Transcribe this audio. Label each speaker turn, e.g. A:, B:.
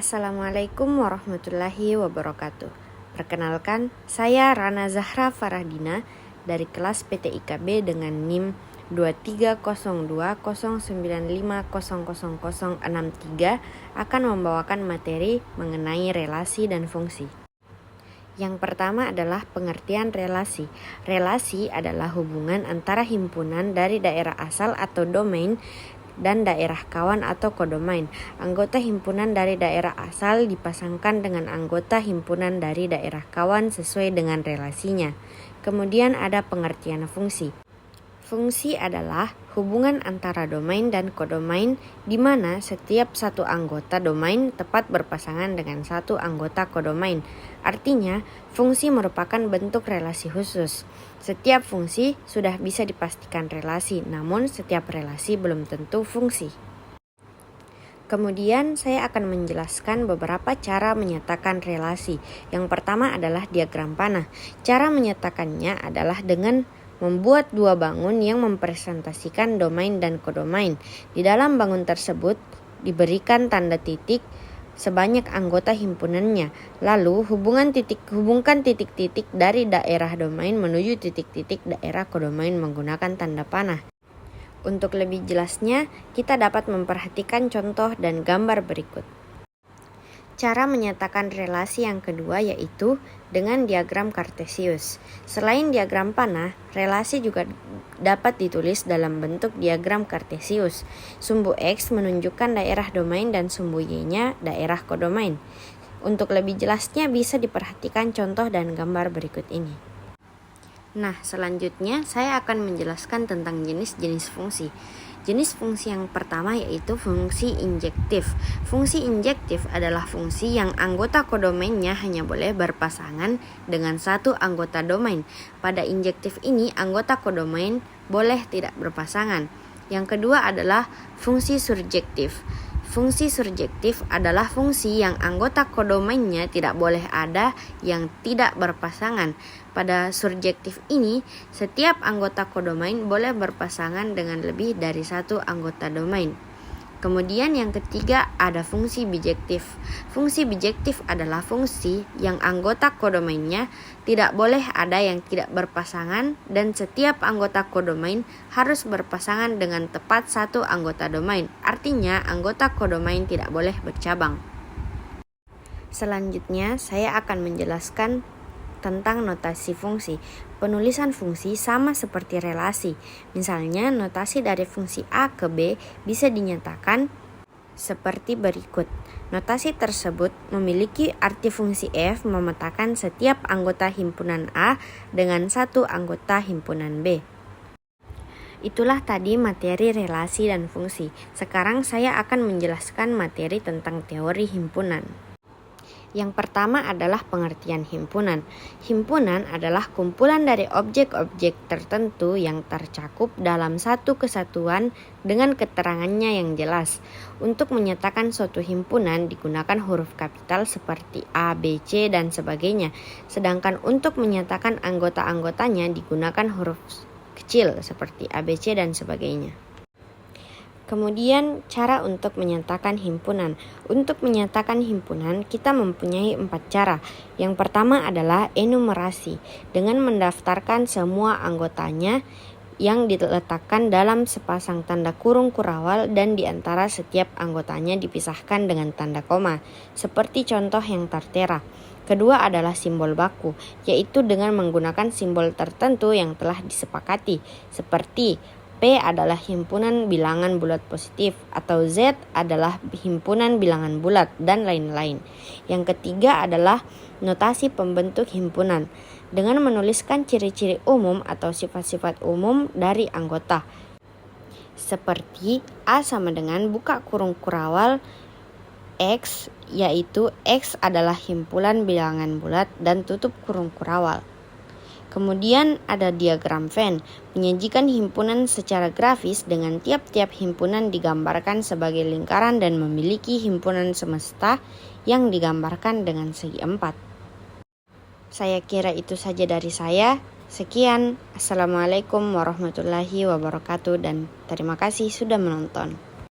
A: Assalamualaikum warahmatullahi wabarakatuh. Perkenalkan, saya Rana Zahra Farahdina dari kelas PTIKB dengan NIM 230209500063 akan membawakan materi mengenai relasi dan fungsi. Yang pertama adalah pengertian relasi. Relasi adalah hubungan antara himpunan dari daerah asal atau domain dan daerah kawan atau kodomain. Anggota himpunan dari daerah asal dipasangkan dengan anggota himpunan dari daerah kawan sesuai dengan relasinya. Kemudian ada pengertian fungsi. Fungsi adalah hubungan antara domain dan kodomain di mana setiap satu anggota domain tepat berpasangan dengan satu anggota kodomain. Artinya, fungsi merupakan bentuk relasi khusus. Setiap fungsi sudah bisa dipastikan relasi, namun setiap relasi belum tentu fungsi. Kemudian saya akan menjelaskan beberapa cara menyatakan relasi. Yang pertama adalah diagram panah. Cara menyatakannya adalah dengan membuat dua bangun yang mempresentasikan domain dan kodomain. Di dalam bangun tersebut diberikan tanda titik sebanyak anggota himpunannya. Lalu hubungkan titik-titik dari daerah domain menuju titik-titik daerah kodomain menggunakan tanda panah. Untuk lebih jelasnya, kita dapat memperhatikan contoh dan gambar berikut. Cara menyatakan relasi yang kedua yaitu dengan diagram kartesius. Selain diagram panah, relasi juga dapat ditulis dalam bentuk diagram kartesius. Sumbu X menunjukkan daerah domain dan sumbu Y-nya daerah kodomain. Untuk lebih jelasnya bisa diperhatikan contoh dan gambar berikut ini. Nah, selanjutnya saya akan menjelaskan tentang jenis-jenis fungsi. Jenis fungsi yang pertama yaitu fungsi injektif. Fungsi injektif adalah fungsi yang anggota kodomainnya hanya boleh berpasangan dengan satu anggota domain. Pada injektif ini, anggota kodomain boleh tidak berpasangan. Yang kedua adalah fungsi surjektif. Fungsi surjektif adalah fungsi yang anggota kodomainnya tidak boleh ada yang tidak berpasangan. Pada surjektif ini, setiap anggota kodomain boleh berpasangan dengan lebih dari satu anggota domain. Kemudian yang ketiga ada fungsi bijektif. Fungsi bijektif adalah fungsi yang anggota kodomainnya tidak boleh ada yang tidak berpasangan dan setiap anggota kodomain harus berpasangan dengan tepat satu anggota domain. Artinya anggota kodomain tidak boleh bercabang. Selanjutnya saya akan menjelaskan tentang notasi fungsi. Penulisan fungsi sama seperti relasi. Misalnya, notasi dari fungsi A ke B bisa dinyatakan seperti berikut. Notasi tersebut memiliki arti fungsi F memetakan setiap anggota himpunan A dengan satu anggota himpunan B. Itulah tadi materi relasi dan fungsi. Sekarang saya akan menjelaskan materi tentang teori himpunan. Yang pertama adalah pengertian himpunan. Himpunan adalah kumpulan dari objek-objek tertentu yang tercakup dalam satu kesatuan dengan keterangannya yang jelas. Untuk menyatakan suatu himpunan digunakan huruf kapital seperti A, B, C, dan sebagainya. Sedangkan untuk menyatakan anggota-anggotanya digunakan huruf kecil seperti A, B, C, dan sebagainya. Kemudian cara untuk menyatakan himpunan. Untuk menyatakan himpunan kita mempunyai 4 cara. Yang pertama adalah enumerasi dengan mendaftarkan semua anggotanya yang diletakkan dalam sepasang tanda kurung kurawal dan di antara setiap anggotanya dipisahkan dengan tanda koma, seperti contoh yang tertera. Kedua adalah simbol baku, yaitu dengan menggunakan simbol tertentu yang telah disepakati, seperti P adalah himpunan bilangan bulat positif atau Z adalah himpunan bilangan bulat dan lain-lain. Yang ketiga adalah notasi pembentuk himpunan dengan menuliskan ciri-ciri umum atau sifat-sifat umum dari anggota. Seperti A sama dengan buka kurung kurawal X, yaitu X adalah himpunan bilangan bulat dan tutup kurung kurawal. Kemudian ada diagram Venn, menyajikan himpunan secara grafis dengan tiap-tiap himpunan digambarkan sebagai lingkaran dan memiliki himpunan semesta yang digambarkan dengan segi 4. Saya kira itu saja dari saya. Sekian, Assalamualaikum warahmatullahi wabarakatuh dan terima kasih sudah menonton.